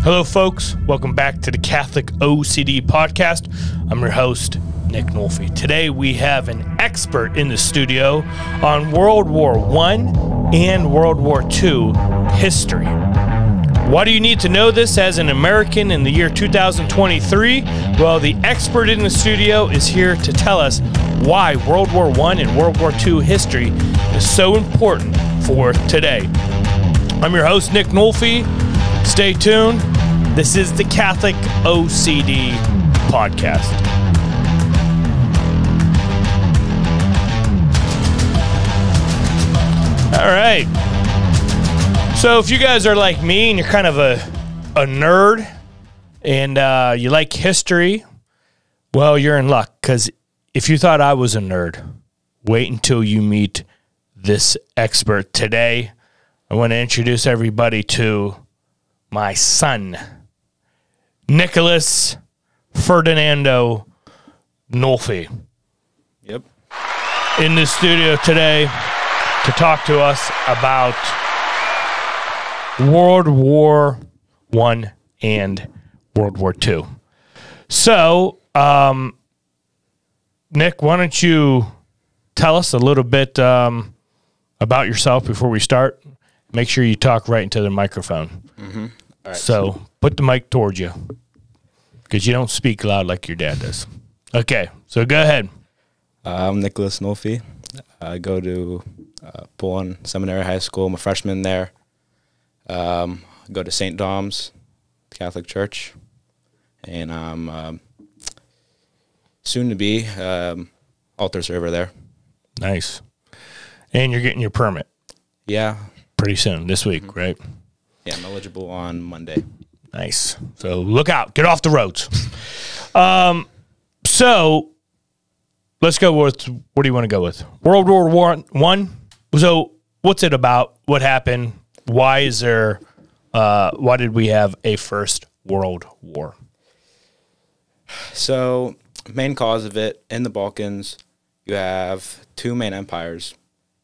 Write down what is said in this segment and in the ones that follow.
Hello, folks. Welcome back to the Catholic OCD Podcast. I'm your host, Nick Nolfi. Today, we have an expert in the studio on World War I and World War II history. Why do you need to know this as an American in the year 2023? Well, the expert in the studio is here to tell us why World War I and World War II history is so important for today. I'm your host, Nick Nolfi. Stay tuned. This is the Catholic OCD Podcast. All right. So if you guys are like me and you're kind of a nerd and you like history, well, you're in luck, because if you thought I was a nerd, wait until you meet this expert today. I want to introduce everybody to my son, Nicholas Ferdinando Nolfi. Yep. In the studio today to talk to us about World War I and World War II. So, Nick, why don't you tell us a little bit about yourself before we start? Make sure you talk right into the microphone. Mm-hmm. All right. So put the mic towards you, because you don't speak loud like your dad does. Okay, so go ahead. I'm Nicholas Nolfi. I go to Poland Seminary High School. I'm a freshman there. I go to St. Dom's Catholic Church, and I'm soon to be altar server there. Nice. And you're getting your permit. Yeah. Pretty soon, this week, Mm-hmm. right? Yeah, I'm eligible on Monday. Nice. So look out. Get off the roads. So let's go with, what do you want to go with? World War I? So what's it about? What happened? Why did we have a first World War? So main cause of it, in the Balkans, you have two main empires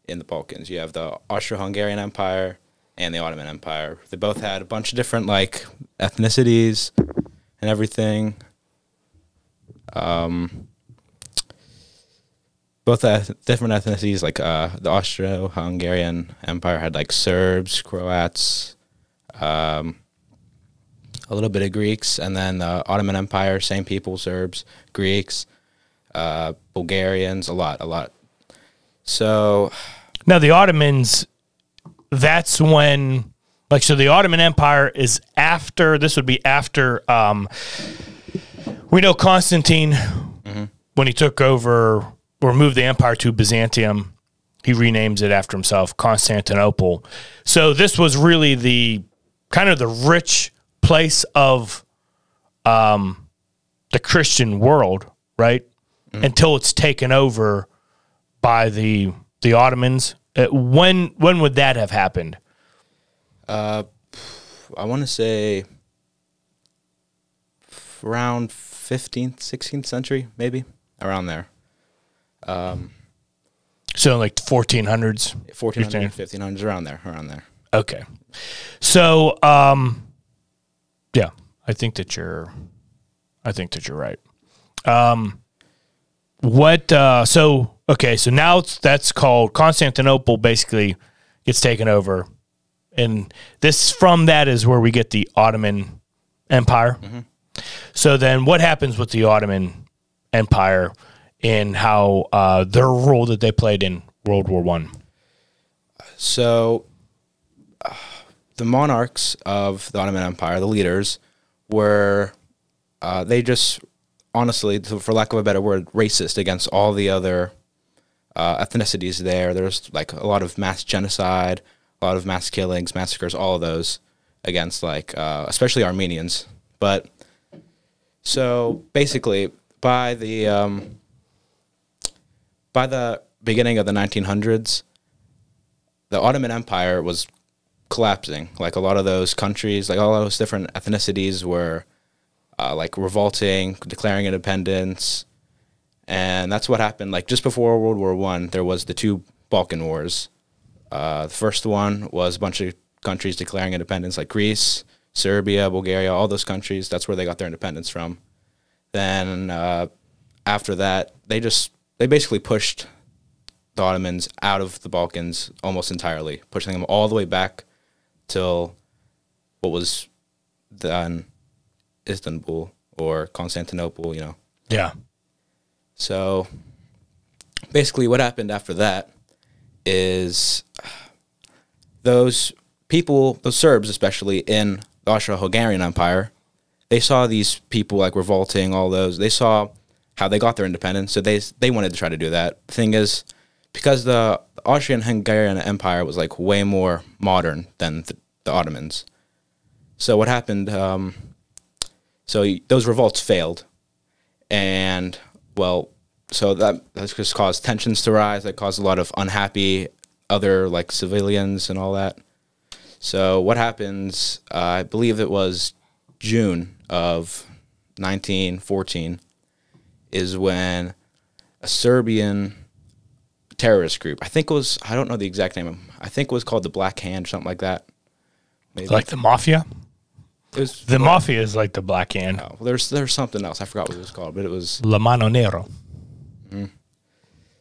in the Balkans. You have the Austro-Hungarian Empire and the Ottoman Empire. They both had a bunch of different, like, ethnicities and everything. Both different ethnicities, like the Austro-Hungarian Empire had, like, Serbs, Croats, a little bit of Greeks, and then the Ottoman Empire, same people, Serbs, Greeks, Bulgarians, a lot. So now the Ottomans, that's when, like, so the Ottoman Empire is after, this would be after, we know Constantine, mm-hmm. when he took over or moved the empire to Byzantium, he renames it after himself, Constantinople. So this was really the kind of the rich place of the Christian world, right? Mm-hmm. Until it's taken over by the Ottomans. When would that have happened? I want to say around 15th, 16th century, maybe, around there. So like the 1400s? 1400s, 1500s, around there. Okay. So, yeah, I think that you're right. So now that's called Constantinople, basically gets taken over. And from that is where we get the Ottoman Empire. Mm-hmm. So then what happens with the Ottoman Empire and how their role that they played in World War I? So the monarchs of the Ottoman Empire, the leaders, were they just, honestly, for lack of a better word, racist against all the other ethnicities there. There's like a lot of mass genocide, a lot of mass killings, massacres, all of those against, like, especially Armenians. But so basically, by the beginning of the 1900s, the Ottoman Empire was collapsing. Like, a lot of those countries, like all those different ethnicities were like revolting, declaring independence. And that's what happened. Like, just before World War I, there was the two Balkan Wars. The first one was a bunch of countries declaring independence, like Greece, Serbia, Bulgaria, all those countries. That's where they got their independence from. Then after that, they basically pushed the Ottomans out of the Balkans almost entirely, pushing them all the way back till what was then Istanbul or Constantinople, you know. Yeah. So basically what happened after that is those people, those Serbs especially in the Austro-Hungarian Empire, they saw these people like revolting, all those. They saw how they got their independence, so they wanted to try to do that. The thing is, because the Austrian-Hungarian Empire was like way more modern than the Ottomans. So what happened, so those revolts failed, and, well, so that just caused tensions to rise. That caused a lot of unhappy other, like, civilians and all that. So what happens, I believe it was June of 1914, is when a Serbian terrorist group, I think it was, I don't know the exact name, I think it was called the Black Hand or something like that. Maybe. Like the Mafia? It was, the Mafia is like the Black Hand. Oh, there's something else. I forgot what it was called, but it was... La Mano Nero.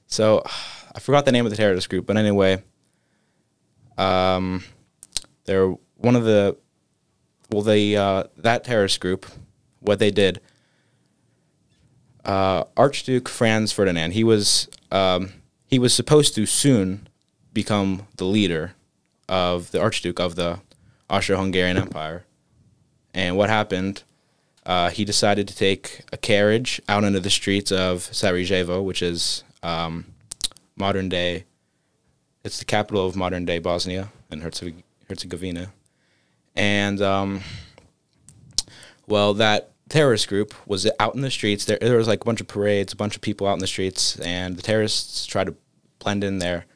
So, I forgot the name of the terrorist group, but anyway, they're one of the... Well, that terrorist group, what they did, Archduke Franz Ferdinand, he was supposed to soon become the leader of the Archduke of the Austro-Hungarian Empire. And what happened, he decided to take a carriage out into the streets of Sarajevo, which is modern-day, it's the capital of modern-day Bosnia and Herzegovina. And, well, that terrorist group was out in the streets. There was like a bunch of parades, a bunch of people out in the streets, and the terrorists tried to blend in there.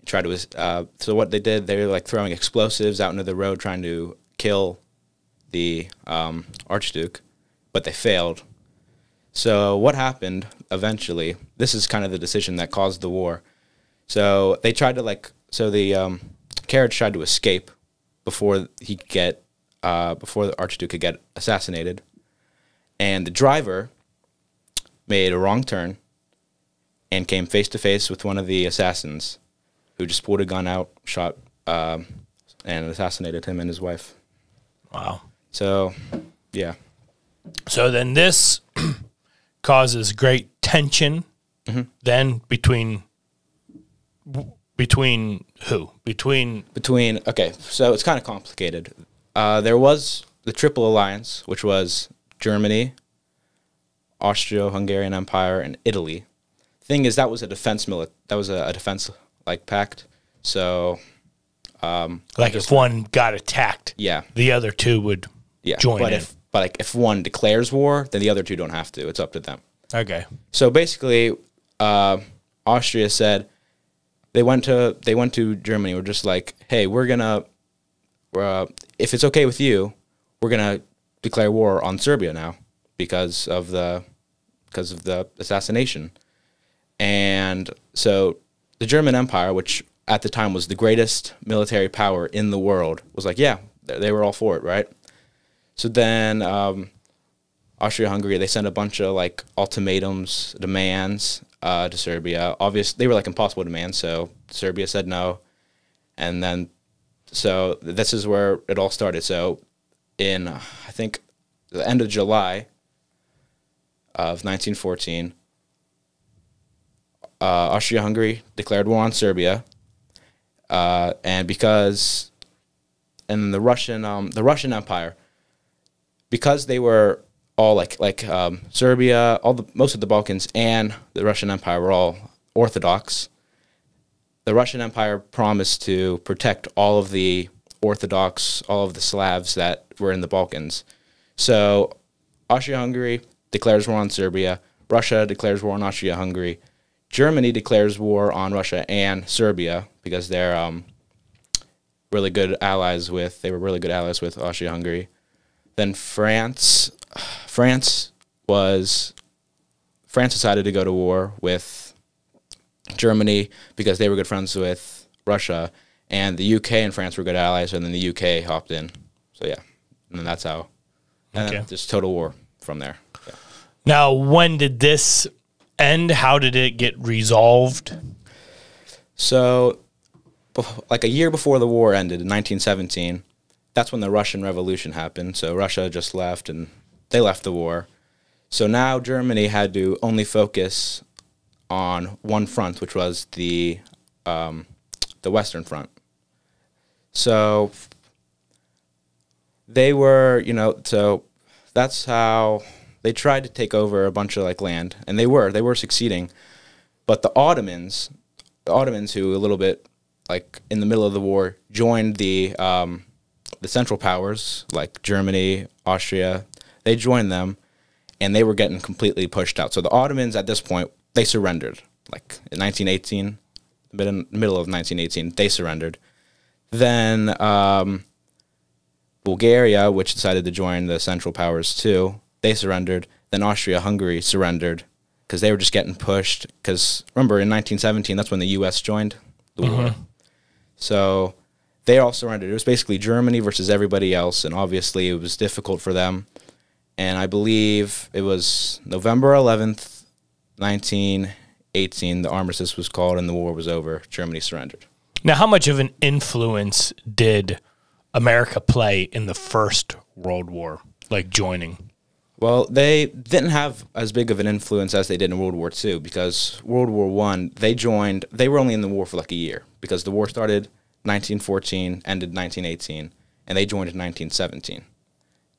Tried to, so what they did, they were like throwing explosives out into the road trying to kill the Archduke, but they failed. So what happened eventually, this is kind of the decision that caused the war. So they tried to the carriage tried to escape before before the Archduke could get assassinated. And the driver made a wrong turn and came face to face with one of the assassins, who just pulled a gun out, shot, and assassinated him and his wife. Wow. So, yeah. So then this causes great tension then between who? Okay, so it's kind of complicated. There was the Triple Alliance, which was Germany, Austro-Hungarian Empire, and Italy. Thing is, that was a defense like pact. So, like if one got attacked, yeah, the other two would join in. But if one declares war, then the other two don't have to. It's up to them. Okay. So basically, Austria said they went to Germany. We're just like, hey, we're gonna, if it's okay with you, we're gonna declare war on Serbia now because of the assassination. And so the German Empire, which at the time was the greatest military power in the world, was like, yeah, they were all for it, right? So then Austria-Hungary, they sent a bunch of like ultimatums, demands to Serbia. Obviously, they were like impossible demands, so Serbia said no. And then, so this is where it all started. So in, I think, the end of July of 1914, Austria-Hungary declared war on Serbia, and the Russian Empire, because they were all like Serbia, most of the Balkans and the Russian Empire were all Orthodox. The Russian Empire promised to protect all of the Orthodox, all of the Slavs that were in the Balkans. So Austria-Hungary declares war on Serbia. Russia declares war on Austria-Hungary. Germany declares war on Russia and Serbia because they're really good allies with Austria-Hungary. Then France decided to go to war with Germany because they were good friends with Russia, and the UK and France were good allies, and then the UK hopped in. So yeah, and then that's how, and then just total war from there. Yeah. Now, when did this end? How did it get resolved? So, like a year before the war ended in 1917, that's when the Russian Revolution happened. So Russia just left, and they left the war. So now Germany had to only focus on one front, which was the Western Front. So they were, so that's how they tried to take over a bunch of like land, and they were succeeding. But the Ottomans who a little bit like in the middle of the war joined the Central Powers like Germany, Austria. They joined them, and they were getting completely pushed out. So the Ottomans at this point, they surrendered. Like in 1918, middle of 1918, they surrendered. Then Bulgaria, which decided to join the Central Powers too, they surrendered. Then Austria-Hungary surrendered because they were just getting pushed. Because remember, in 1917, that's when the U.S. joined the war. So they all surrendered. It was basically Germany versus everybody else, and obviously it was difficult for them. And I believe it was November 11th, 1918, the armistice was called and the war was over. Germany surrendered. Now, how much of an influence did America play in the First World War, like joining? Well, they didn't have as big of an influence as they did in World War II, because World War I, they were only in the war for like a year, because the war started 1914, ended 1918, and they joined in 1917.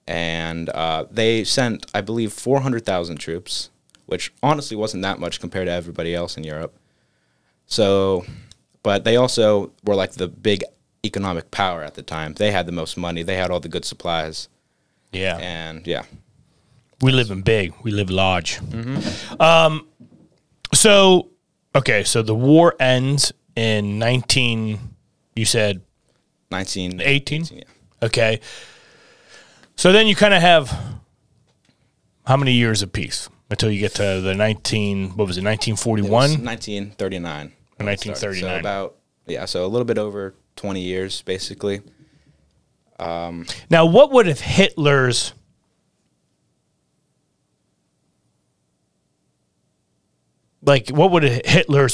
And they sent, I believe, 400,000 troops, which honestly wasn't that much compared to everybody else in Europe. So, but they also were like the big economic power at the time. They had the most money. They had all the good supplies. Yeah. And, yeah. We live in big. We live large. So the war ends in 1918? Yeah. Okay. So then you kind of have how many years of peace until you get to the 1941? 1939. 1939. So a little bit over 20 years, basically. Now, what would have Hitler's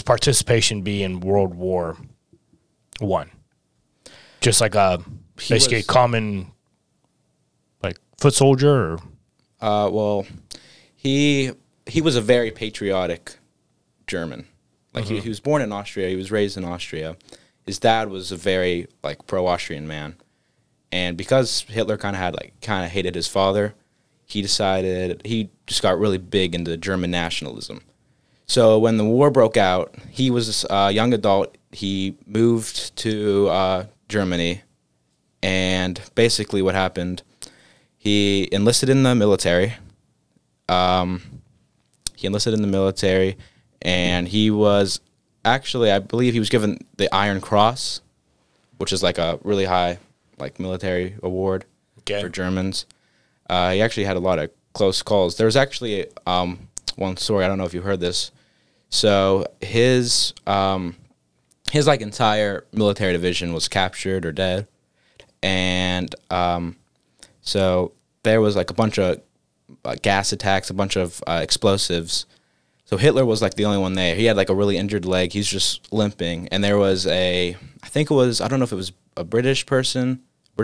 participation be in World War I? Just like basically a common foot soldier, or well, he was a very patriotic German. Like he was born in Austria, he was raised in Austria. His dad was a very pro-Austrian man, and because Hitler kind of hated his father, he just got really big into German nationalism. So when the war broke out, he was a young adult. He moved to Germany, and basically what happened, he enlisted in the military. And he was actually, I believe he was given the Iron Cross, which is like a really high military award for Germans. He actually had a lot of close calls. There's actually one story, I don't know if you heard this. So his entire military division was captured or dead. And so there was a bunch of gas attacks, a bunch of explosives. So Hitler was the only one there. He had a really injured leg. He's just limping. And there was I don't know if it was a British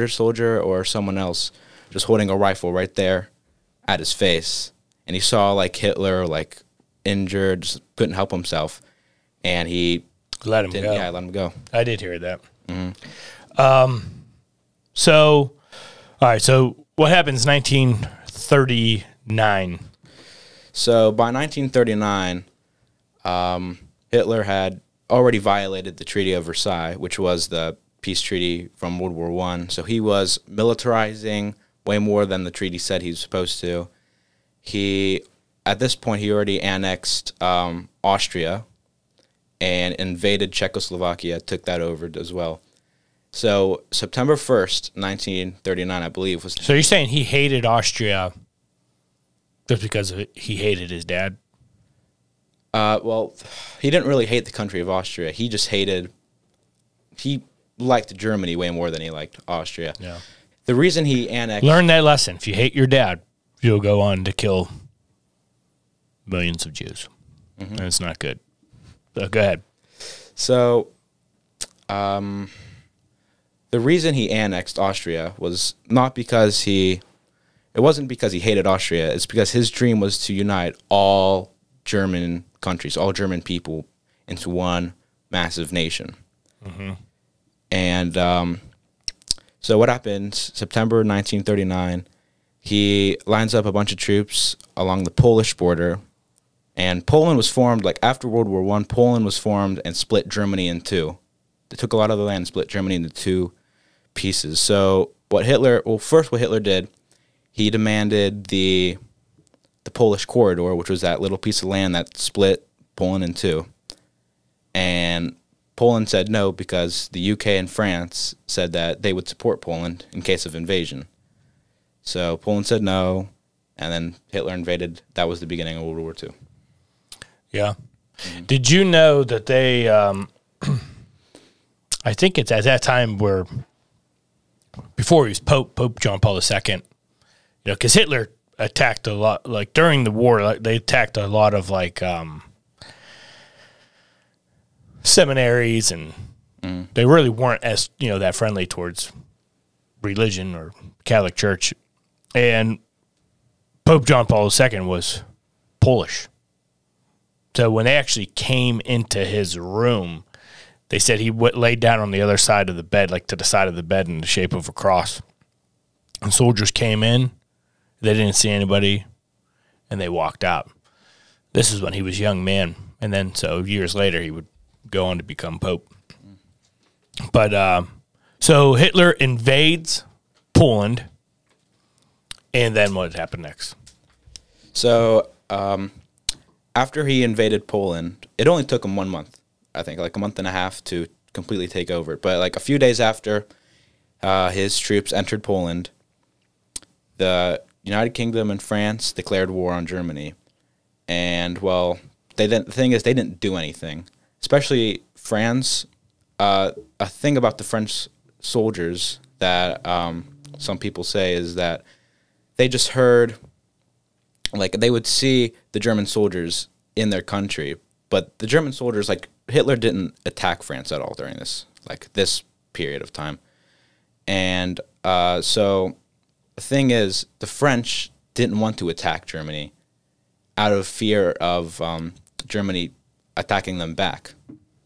soldier or someone else, just holding a rifle right there at his face. And he saw Hitler injured, just couldn't help himself. And he let him go. Yeah, let him go. I did hear that. So, all right. So what happens 1939? So by 1939, Hitler had already violated the Treaty of Versailles, which was the peace treaty from World War I. So he was militarizing way more than the treaty said he was supposed to. At this point, he already annexed Austria and invaded Czechoslovakia, took that over as well. So September 1st, 1939, I believe, was... So you're saying he hated Austria just because he hated his dad? Well, he didn't really hate the country of Austria. He just liked Germany way more than he liked Austria. Yeah. The reason he annexed... Learn that lesson. If you hate your dad, you'll go on to kill millions of Jews. And it's not good. So go ahead. So, the reason he annexed Austria was not because it wasn't because he hated Austria. It's because his dream was to unite all German countries, all German people into one massive nation. And so what happened, September 1939, he lines up a bunch of troops along the Polish border. And Poland was formed, like after World War I, Poland was formed and split Germany in two. They took a lot of the land and split Germany into two pieces. So what Hitler did, he demanded the Polish corridor, which was that little piece of land that split Poland in two. And Poland said no because the UK and France said that they would support Poland in case of invasion. So Poland said no, and then Hitler invaded. That was the beginning of World War II. Yeah. Did you know that they, I think it's at that time where, before he was Pope John Paul II, you know, because Hitler attacked a lot, like during the war, like they attacked a lot of like seminaries, and they really weren't as, you know, that friendly towards religion or Catholic Church. And Pope John Paul II was Polish. So when they actually came into his room, they said he laid down on the other side of the bed, like to the side of the bed in the shape of a cross. And soldiers came in, they didn't see anybody, and they walked out. This is when he was a young man. And then so years later, he would go on to become Pope. But so Hitler invades Poland, and then what happened next? So after he invaded Poland, it only took him 1 month, I think, like a month and a half to completely take over. But like a few days after his troops entered Poland, the United Kingdom and France declared war on Germany. And, well, the thing is, they didn't do anything. Especially France. A thing about the French soldiers that some people say is that they just heard, like, they would see the German soldiers in their country, but the German soldiers, like, Hitler didn't attack France at all during this period of time. And so the thing is, the French didn't want to attack Germany out of fear of Germany attacking them back.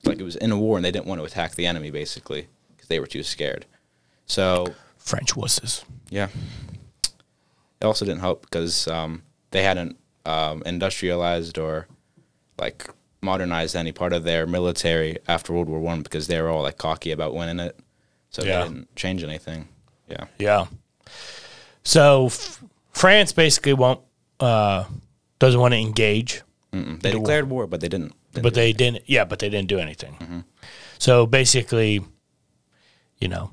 Like, it was in a war, and they didn't want to attack the enemy, basically, because they were too scared. So French wusses. Yeah. It also didn't help because they hadn't industrialized or, like, modernized any part of their military after World War I because they were all, like, cocky about winning it. So they didn't change anything. Yeah. Yeah. So France basically doesn't want to engage. They declared war, but they didn't. But they didn't do anything. So basically, you know,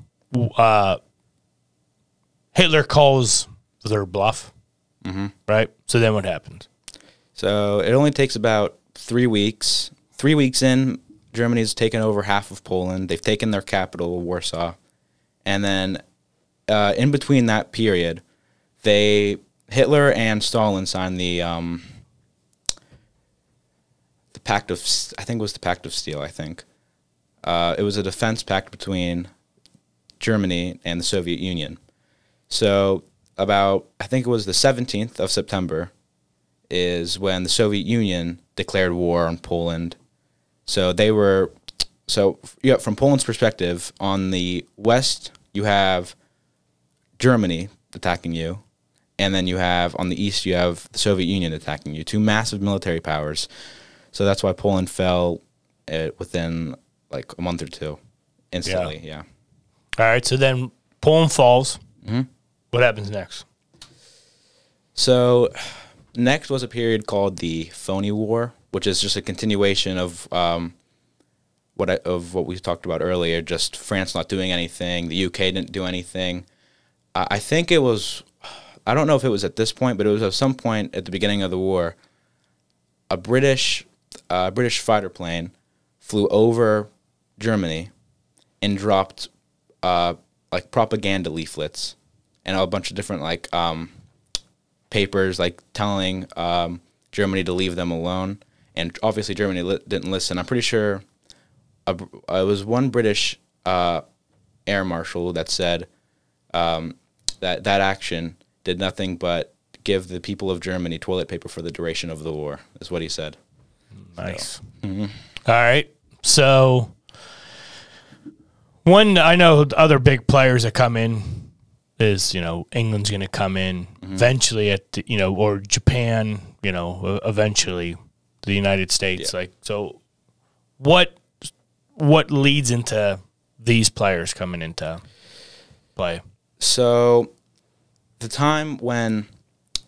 Hitler calls their bluff, right? So then what happens? So it only takes about 3 weeks. 3 weeks in, Germany's taken over half of Poland. They've taken their capital, Warsaw. And then in between that period, Hitler and Stalin signed the Pact of, I think it was the Pact of Steel, I think. It was a defense pact between Germany and the Soviet Union. So about, I think it was the 17th of September is when the Soviet Union declared war on Poland. So from Poland's perspective, on the west, you have Germany attacking you, and then you have, on the east, you have the Soviet Union attacking you, two massive military powers. So that's why Poland fell within like a month or two, instantly. Yeah. All right. So then Poland falls. What happens next? So next was a period called the Phony War, which is just a continuation of what we talked about earlier. Just France not doing anything. The UK didn't do anything. I think it was. I don't know if it was at this point, but it was at some point at the beginning of the war. A British fighter plane flew over Germany and dropped like propaganda leaflets and a bunch of different like papers like telling Germany to leave them alone. And obviously Germany didn't listen. I'm pretty sure it was one British air marshal that said that action did nothing but give the people of Germany toilet paper for the duration of the war, is what he said. Nice. So. Mm-hmm. All right. So one, I know other big players that come in is, England's going to come in eventually or Japan, eventually the United States. Yeah. So what leads into these players coming into play? So the time when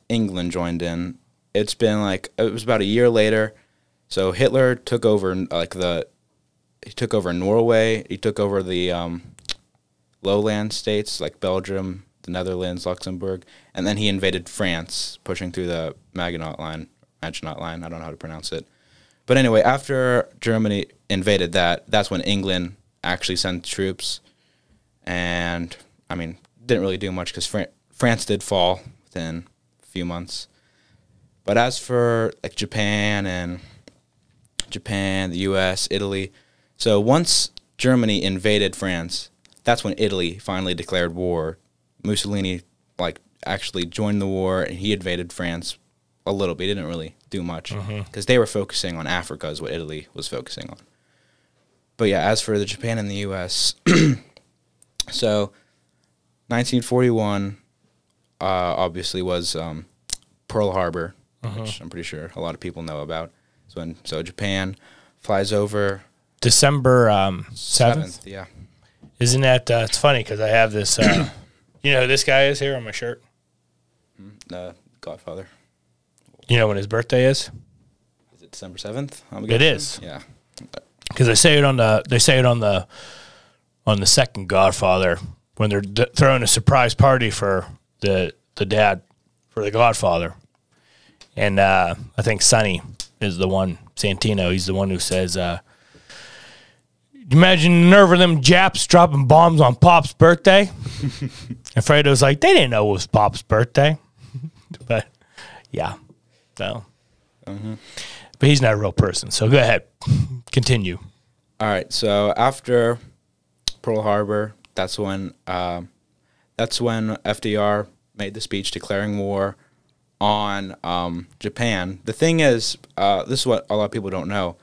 England joined in, it was about a year later. So Hitler took over he took over Norway, he took over the lowland states like Belgium, the Netherlands, Luxembourg, and then he invaded France, pushing through the Maginot Line, I don't know how to pronounce it. But anyway, after Germany invaded that's when England actually sent troops, and didn't really do much because France did fall within a few months. But as for like Japan, the U.S., Italy, so once Germany invaded France, that's when Italy finally declared war. Mussolini actually joined the war, and he invaded France a little bit. He didn't really do much because they were focusing on Africa is what Italy was focusing on. But yeah, as for the Japan and the U.S., so 1941 obviously was Pearl Harbor, which I'm pretty sure a lot of people know about. So Japan flies over December 7th. Yeah. Isn't that it's funny because I have this you know who this guy is here on my shirt? Godfather. You know when his birthday is? Is it December 7th? It is. Yeah. Because they say it on the second Godfather when they're throwing a surprise party for the dad for the Godfather, and I think Sonny is the one. Santino, he's the one who says, "Imagine the nerve of them Japs dropping bombs on Pop's birthday." And Fredo's like, "They didn't know it was Pop's birthday," but yeah, so. But he's not a real person, so go ahead. Continue. All right, so after Pearl Harbor, that's when FDR made the speech declaring war on Japan. The thing is, this is what a lot of people don't know.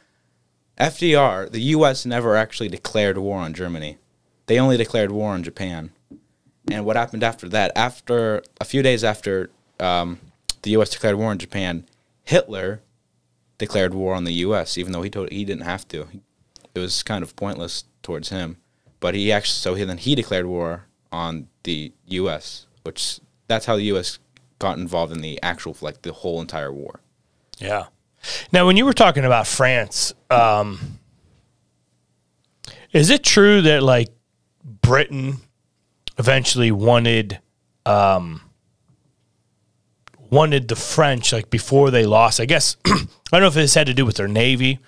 FDR, the U.S. never actually declared war on Germany. They only declared war on Japan. And what happened after that? After a few days after the U.S. declared war on Japan, Hitler declared war on the U.S., even though he didn't have to. It was kind of pointless towards him. But he declared war on the U.S., which that's how the U.S. got involved in the actual, the whole entire war. Yeah. Now, when you were talking about France, is it true that, Britain eventually wanted the French, before they lost? I guess, I don't know if this had to do with their Navy,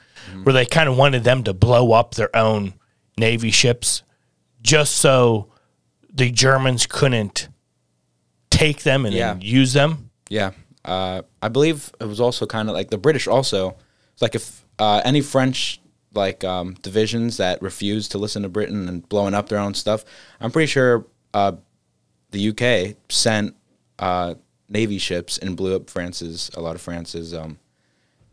where they kind of wanted them to blow up their own Navy ships just so the Germans couldn't take them and then use them. Yeah. I believe it was also kind of the British also. It's if any French divisions that refused to listen to Britain and blowing up their own stuff, I'm pretty sure the UK sent Navy ships and blew up a lot of France's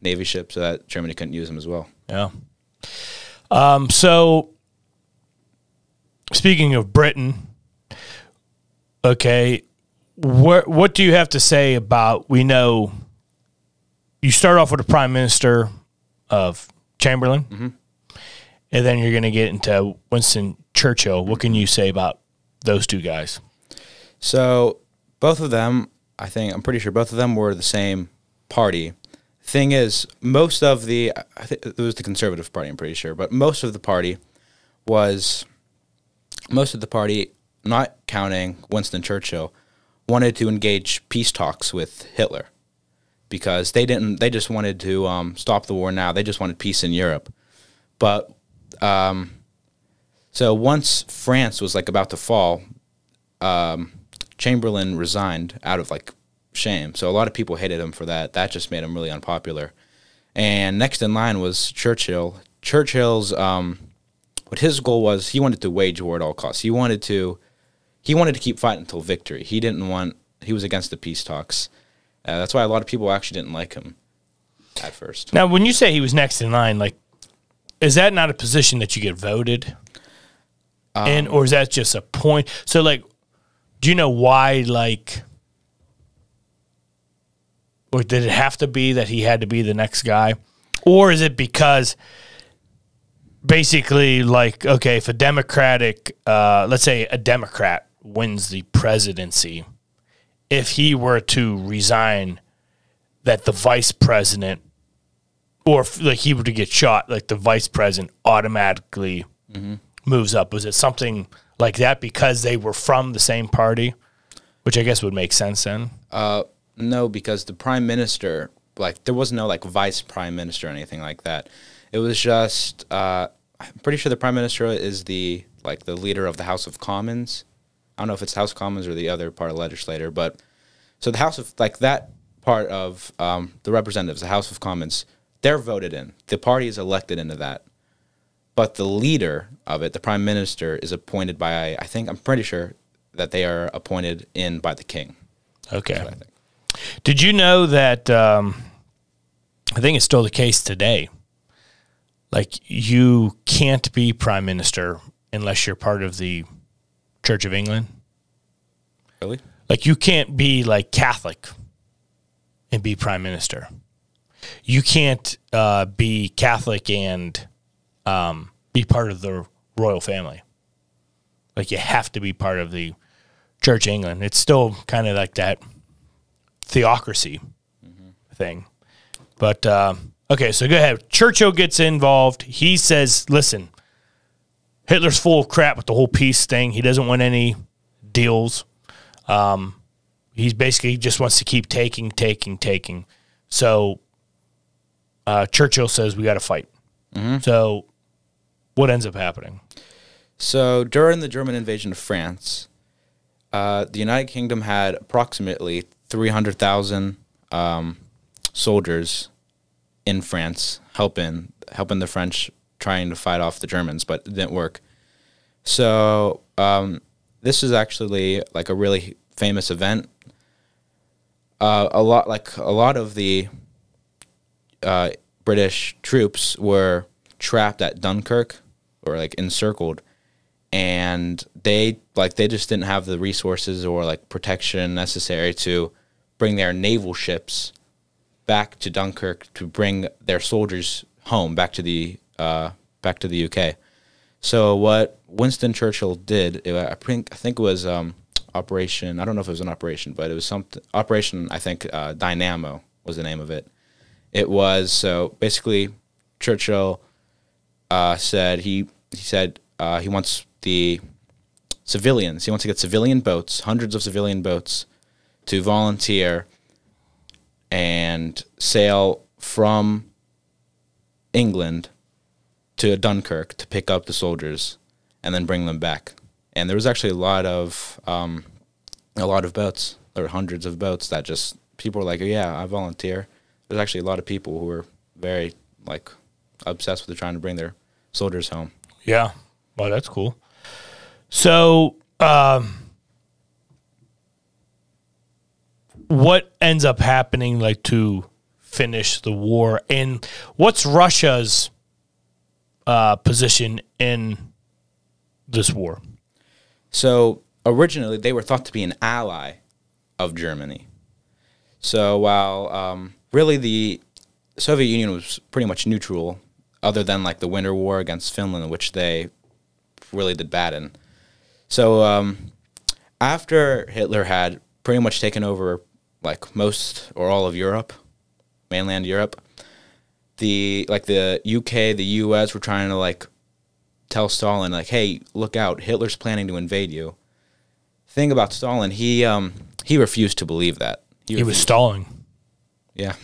Navy ships so that Germany couldn't use them as well. Yeah. So speaking of Britain, okay, what do you have to say about, we know you start off with the Prime Minister of Chamberlain, and then you're going to get into Winston Churchill. What can you say about those two guys? So both of them, I'm pretty sure both of them were the same party. Thing is, I think it was the Conservative Party, I'm pretty sure, but most of the party, not counting Winston Churchill, wanted to engage peace talks with Hitler because they just wanted to stop the war now. They just wanted peace in Europe. But so once France was about to fall, Chamberlain resigned out of like shame. So a lot of people hated him for that. That just made him really unpopular. And next in line was Churchill. Churchill's what his goal was, he wanted to wage war at all costs. He wanted to keep fighting until victory. He was against the peace talks. That's why a lot of people actually didn't like him at first. Now, when you say he was next in line, like, is that not a position that you get voted? Or is that just a point? So, like, do you know why, like, or did it have to be that he had to be the next guy? Or is it because basically, like, okay, if a Democratic, let's say a Democrat wins the presidency, if he were to resign, that the vice president, or if, like, he were to get shot, like, the vice president automatically moves up? Was it something like that because they were from the same party, which I guess would make sense then? No, because the prime minister, like, there was no, like, vice prime minister or anything like that. It was just, I'm pretty sure the prime minister is the leader of the House of Commons. I don't know if it's House of Commons or the other part of the legislature, but so the House of, like, that part of the representatives, the House of Commons, they're voted in. The party is elected into that. But the leader of it, the prime minister, is appointed by, I'm pretty sure that they are appointed in by the king. Okay. I think. Did you know that, I think it's still the case today, like, you can't be prime minister unless you're part of the Church of England? Really? Like, you can't be, like, Catholic and be prime minister. You can't be Catholic and be part of the royal family. Like, you have to be part of the Church of England. It's still kind of like that theocracy thing. But, okay, so go ahead. Churchill gets involved. He says, listen, Hitler's full of crap with the whole peace thing. He doesn't want any deals. He's basically just wants to keep taking. So Churchill says, we got to fight. So what ends up happening? So during the German invasion of France, the United Kingdom had approximately 300,000 soldiers in France helping the French trying to fight off the Germans, but it didn't work. So this is actually like a really famous event. A lot of the British troops were trapped at Dunkirk, or like encircled, and they just didn't have the resources or like protection necessary to bring their naval ships back to Dunkirk to bring their soldiers home back to the UK. So what Winston Churchill did, I think it was Operation. I don't know if it was an operation, but it was something. Operation, I think, Dynamo was the name of it. It was, so basically Churchill said he wants the civilians. He wants to get civilian boats, hundreds of civilian boats, to volunteer and sail from England to Dunkirk to pick up the soldiers and then bring them back. And there was actually a lot of boats. There were hundreds of boats that just, people were like, yeah, I volunteer. There's actually a lot of people who were very, like, obsessed with trying to bring their soldiers home. Yeah. Well, that's cool. So, what ends up happening, like, to finish the war? And what's Russia's position in this war? So, originally, they were thought to be an ally of Germany. So, while really the Soviet Union was pretty much neutral, other than, like, the Winter War against Finland, which they really did bad in. So, after Hitler had pretty much taken over, like, most or all of Europe, mainland Europe, the UK, the US were trying to, like, tell Stalin, like, hey, look out, Hitler's planning to invade you. Thing about Stalin, he refused to believe that. He was stalling. Yeah.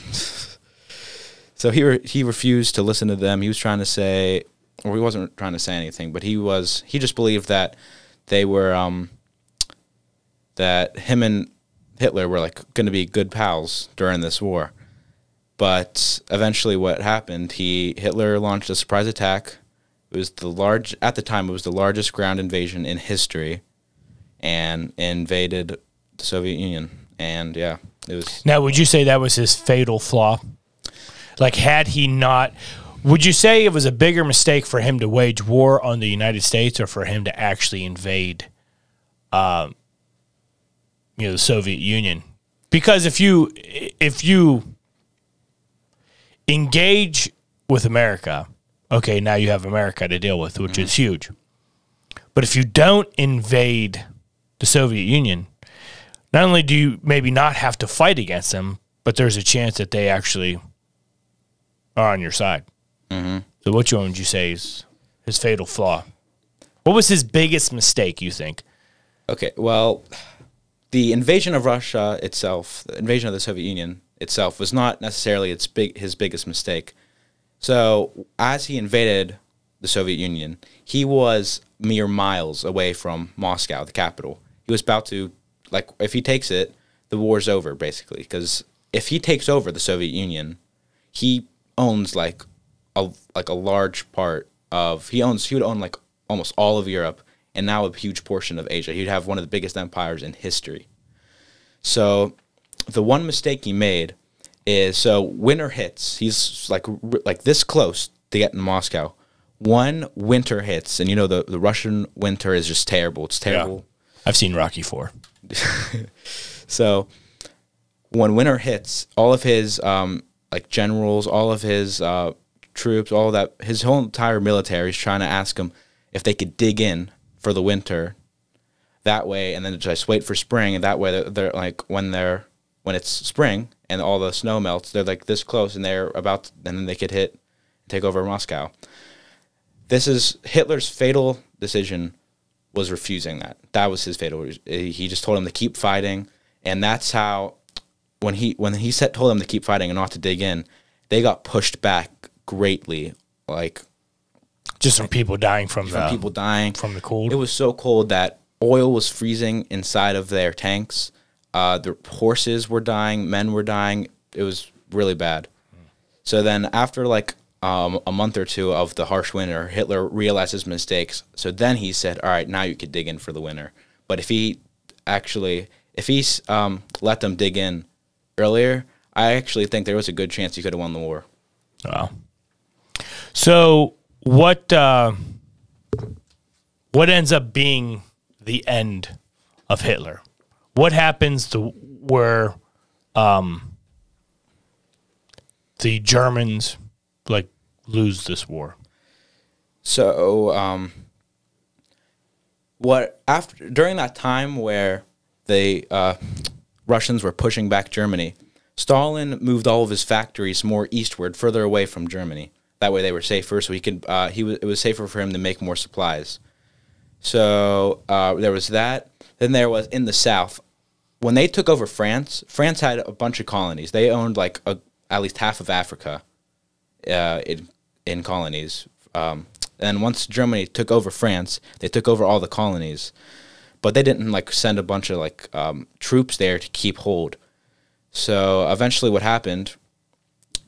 So he refused to listen to them. He was trying to say, or he wasn't trying to say anything, but he just believed that they were that him and Hitler were like going to be good pals during this war. But eventually what happened, Hitler launched a surprise attack. It was at the time, it was the largest ground invasion in history, and invaded the Soviet Union. And yeah, it was. Now, would you say that was his fatal flaw? Like, had he not, would you say it was a bigger mistake for him to wage war on the United States, or for him to actually invade, the Soviet Union? Because if you engage with America, okay, now you have America to deal with, which is huge. But if you don't invade the Soviet Union, not only do you maybe not have to fight against them, but there's a chance that they actually are on your side. So which one would you say is his fatal flaw? What was his biggest mistake, you think? Okay, well, the invasion of Russia itself, the invasion of the Soviet Union itself, was not necessarily his biggest mistake. So as he invaded the Soviet Union, he was mere miles away from Moscow, the capital. He was about to, like, if he takes it, the war's over, basically. Because if he takes over the Soviet Union, he owns like a large part of, he would own like almost all of Europe, and now a huge portion of Asia. He'd have one of the biggest empires in history. So the one mistake he made is, so winter hits. He's like this close to getting to Moscow. One winter hits, and the Russian winter is just terrible. It's terrible. Yeah. I've seen Rocky IV. So when winter hits, all of his generals, all of his troops, all of that, his whole entire military is trying to ask him if they could dig in for the winter. That way, and then just wait for spring, and that way they're like when it's spring and all the snow melts, they're like this close, and and then they could take over Moscow. This is Hitler's fatal decision, was refusing that. That was his fatal. He just told him to keep fighting, and that's how when he told them to keep fighting and not to dig in, they got pushed back greatly, like just from people dying from the cold. It was so cold that oil was freezing inside of their tanks. The horses were dying, men were dying. It was really bad. So then after like a month or two of the harsh winter, Hitler realized his mistakes. So then he said, all right, now you could dig in for the winter. But if he let them dig in earlier, I actually think there was a good chance he could have won the war. Wow. So what ends up being the end of Hitler? What happens to where the Germans lose this war? So during that time where the Russians were pushing back Germany, Stalin moved all of his factories more eastward, further away from Germany. That way they were safer, so it was safer for him to make more supplies. So there was that. Then there was in the south, when they took over France had a bunch of colonies. They owned at least half of Africa in colonies. And once Germany took over France, they took over all the colonies. But they didn't send a bunch of troops there to keep hold. So eventually what happened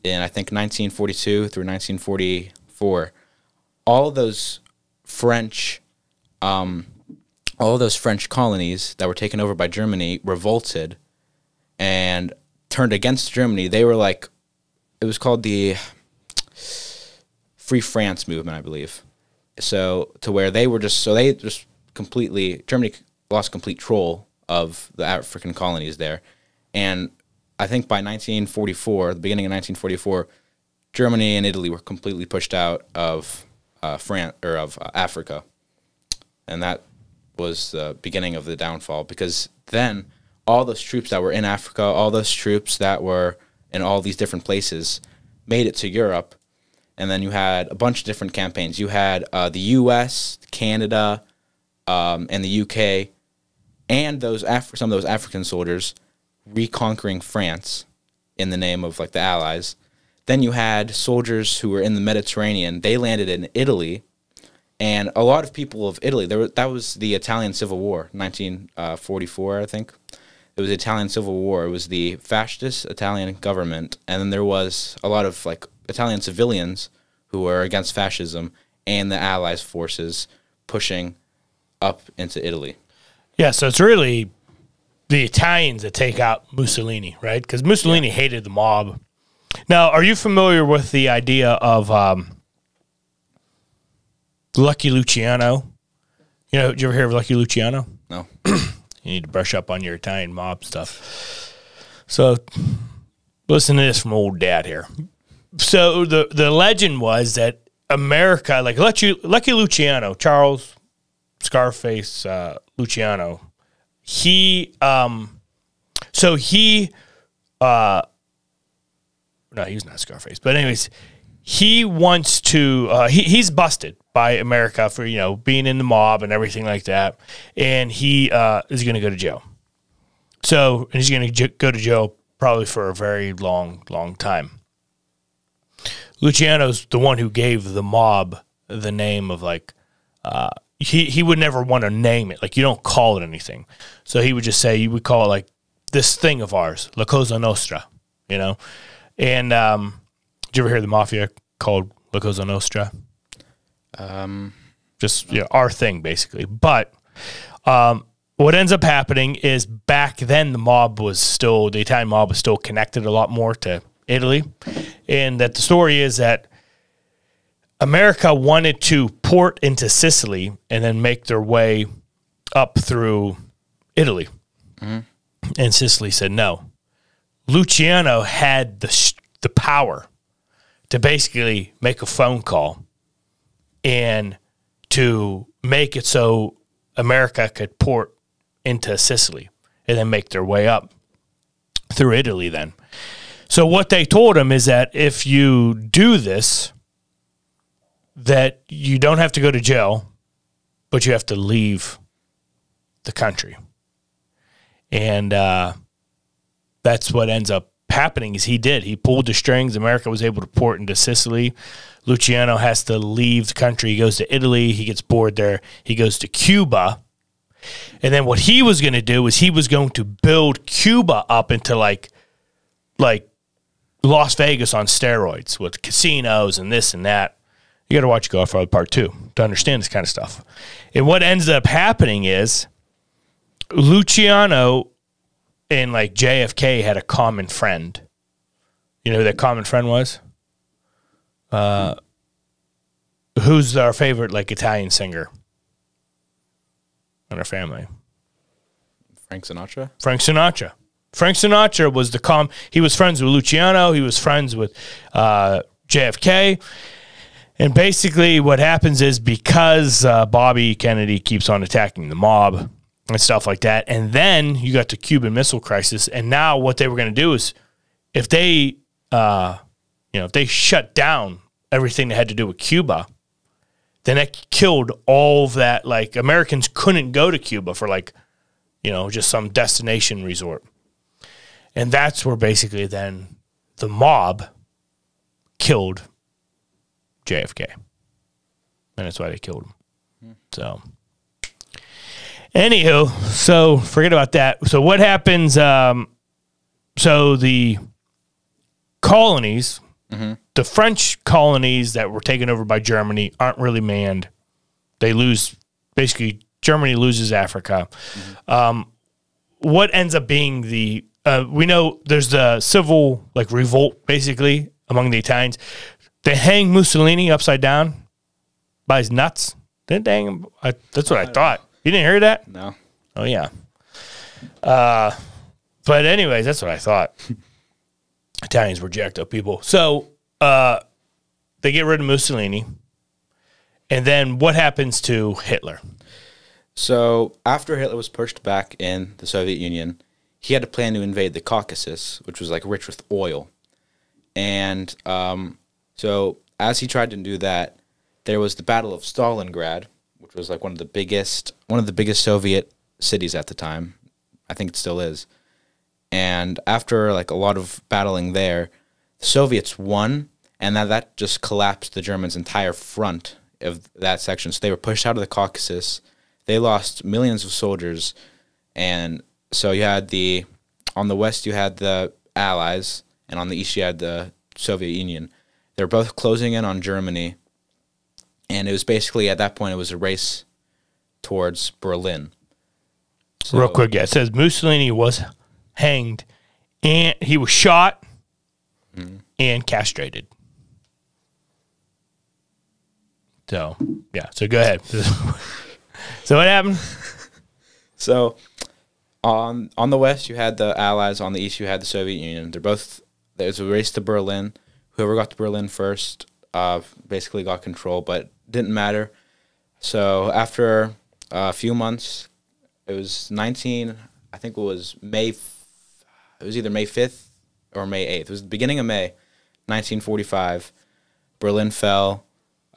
in, I think, 1942 through 1944, all of those French colonies that were taken over by Germany revolted and turned against Germany. They were it was called the Free France movement, I believe. So to where they just completely, Germany lost complete control of the African colonies there. And I think by 1944, the beginning of 1944, Germany and Italy were completely pushed out of France or of Africa, and that was the beginning of the downfall. Because then all those troops that were in Africa, all those troops that were in all these different places, made it to Europe, and then you had a bunch of different campaigns. You had the U.S., Canada, and the U.K., and some of those African soldiers reconquering France in the name of the Allies. Then you had soldiers who were in the Mediterranean. They landed in Italy, And a lot of people of Italy, that was the Italian Civil War, 1944, I think. It was the Italian Civil War. It was the fascist Italian government, and then there was a lot of like Italian civilians who were against fascism and the Allies' forces pushing up into Italy. Yeah, so it's really the Italians that take out Mussolini, right? Because Mussolini hated the mob. Now, are you familiar with the idea of Lucky Luciano? You know, did you ever hear of Lucky Luciano? No. You need to brush up on your Italian mob stuff. So, listen to this from old dad here. So, the legend was that America, like Lucky Luciano, Charles Scarface Luciano, no, he's not Scarface. But anyways, he wants to, he's busted by America for, you know, being in the mob and everything like that. And he is going to go to jail. So, and he's going to go to jail probably for a very long, long time. Luciano's the one who gave the mob the name of like, he would never want to name it. Like, you don't call it anything. So he would just say, you would call it like this thing of ours, La Cosa Nostra, you know? And did you ever hear the mafia called La Cosa Nostra? Just, you know, our thing, basically. But what ends up happening is back then the Italian mob was still connected a lot more to Italy. And that the story is that America wanted to port into Sicily and then make their way up through Italy. Mm-hmm. And Sicily said no. Luciano had the power to basically make a phone call and to make it so America could port into Sicily and then make their way up through Italy then. So what they told him is that if you do this, that you don't have to go to jail, but you have to leave the country. And that's what ends up happening is he did. He pulled the strings. America was able to port into Sicily. Luciano has to leave the country. He goes to Italy. He gets bored there. He goes to Cuba. And then what he was going to do is he was going to build Cuba up into like Las Vegas on steroids with casinos and this and that. You got to watch Godfather Part 2 to understand this kind of stuff. And what ends up happening is Luciano and like JFK had a common friend. You know who that common friend was? Who's our favorite like Italian singer in our family? Frank Sinatra? Frank Sinatra. Frank Sinatra was he was friends with Luciano. He was friends with JFK. And basically what happens is because Bobby Kennedy keeps on attacking the mob and stuff like that, and then you got the Cuban Missile Crisis, and now what they were going to do is if they shut down everything that had to do with Cuba, then that killed all of that. Like, Americans couldn't go to Cuba for like, you know, just some destination resort. And that's where basically then the mob killed JFK. And that's why they killed him. So, anywho, so forget about that. So what happens, so the colonies, the French colonies that were taken over by Germany aren't really manned. They lose, basically, Germany loses Africa. What ends up being we know there's the civil, like, revolt, basically, among the Italians. They hang Mussolini upside down by his nuts. Didn't they hang him? That's what I thought. You didn't hear that? No. Oh, yeah. But anyways, that's what I thought. Italians were jacked up people. So they get rid of Mussolini. And then what happens to Hitler? So after Hitler was pushed back in the Soviet Union, he had a plan to invade the Caucasus, which was like rich with oil. And so as he tried to do that, there was the Battle of Stalingrad, which was like one of the biggest Soviet cities at the time. I think it still is. And after like a lot of battling there, the Soviets won, and that just collapsed the Germans' entire front of that section. So they were pushed out of the Caucasus. They lost millions of soldiers. And so you had on the west, you had the Allies, and on the east, you had the Soviet Union. They were both closing in on Germany. And it was basically, at that point, it was a race towards Berlin. So, real quick, yeah, it says Mussolini was hanged, and he was shot and castrated. So, yeah, so go ahead. So what happened? So on the west, you had the Allies. On the east, you had the Soviet Union. There was a race to Berlin. Whoever got to Berlin first basically got control, but didn't matter. So after a few months, it was I think it was it was either May 5th or May 8th. It was the beginning of May, 1945. Berlin fell.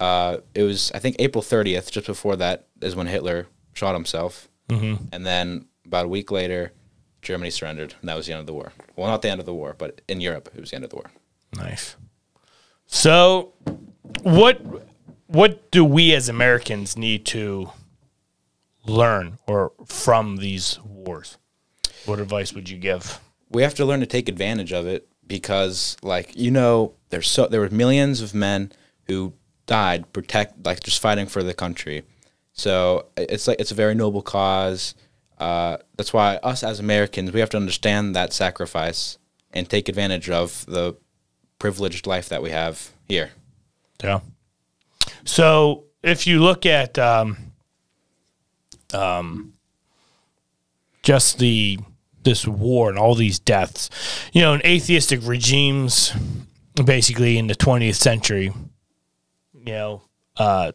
It was, I think, April 30th, just before that, is when Hitler shot himself. Mm-hmm. And then about a week later, Germany surrendered, and that was the end of the war. Well, not the end of the war, but in Europe, it was the end of the war. Nice. So what do we as Americans need to learn from these wars? What advice would you give? We have to learn to take advantage of it because, there were millions of men who died just fighting for the country. So it's a very noble cause. That's why us as Americans, we have to understand that sacrifice and take advantage of the privileged life that we have here. Yeah. So if you look at just this war and all these deaths, in atheistic regimes, basically in the 20th century,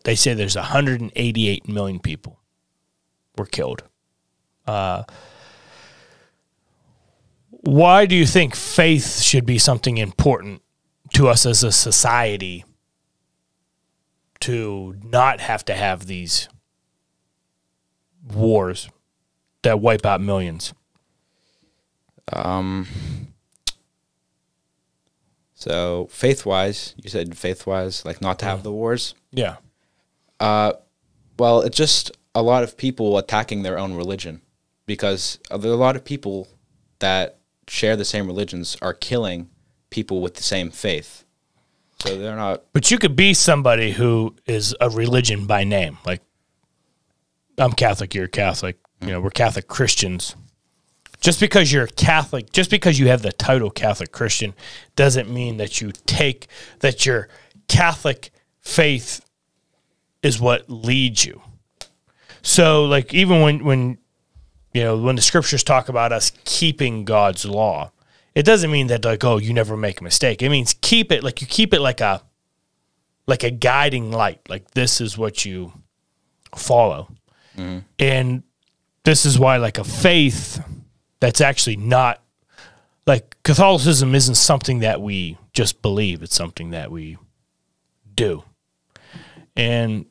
they say there's 188 million people were killed. Why do you think faith should be something important to us as a society to not have to have these wars that wipe out millions? So faith-wise, you said faith-wise, not to have the wars? Yeah. Well, it's just a lot of people attacking their own religion because there are a lot of people that share the same religions are killing people with the same faith. So they're not... But you could be somebody who is a religion by name. Like, I'm Catholic, you're Catholic. We're Catholic Christians. Just because you're a Catholic, just because you have the title Catholic Christian, doesn't mean that that your Catholic faith is what leads you. So, even when the scriptures talk about us keeping God's law, it doesn't mean that you never make a mistake. It means keep it like a guiding light. Like, this is what you follow. Mm-hmm. And this is why a faith that's actually not, Catholicism isn't something that we just believe. It's something that we do. And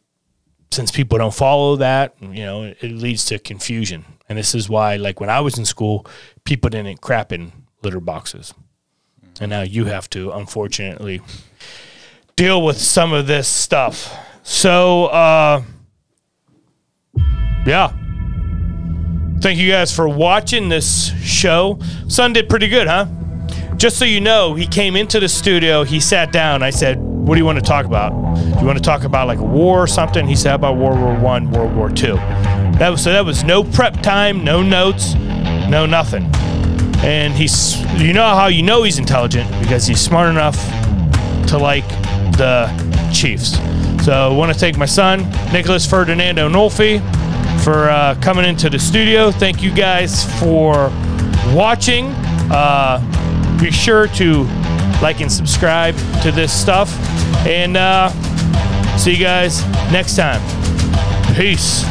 since people don't follow that, it leads to confusion. And this is why, when I was in school, people didn't crap in litter boxes. And now you have to, unfortunately, deal with some of this stuff. So, yeah. Thank you guys for watching this show. Son did pretty good, huh? Just so you know, he came into the studio, he sat down. I said, what do you want to talk about? Do you want to talk about a war or something? He said, how about World War I, World War II? That was no prep time, no notes, no nothing. And he's intelligent because he's smart enough to like the Chiefs. So I want to thank my son, Nicholas Ferdinando Nolfi, for coming into the studio. Thank you guys for watching. Be sure to like and subscribe to this stuff. And see you guys next time. Peace.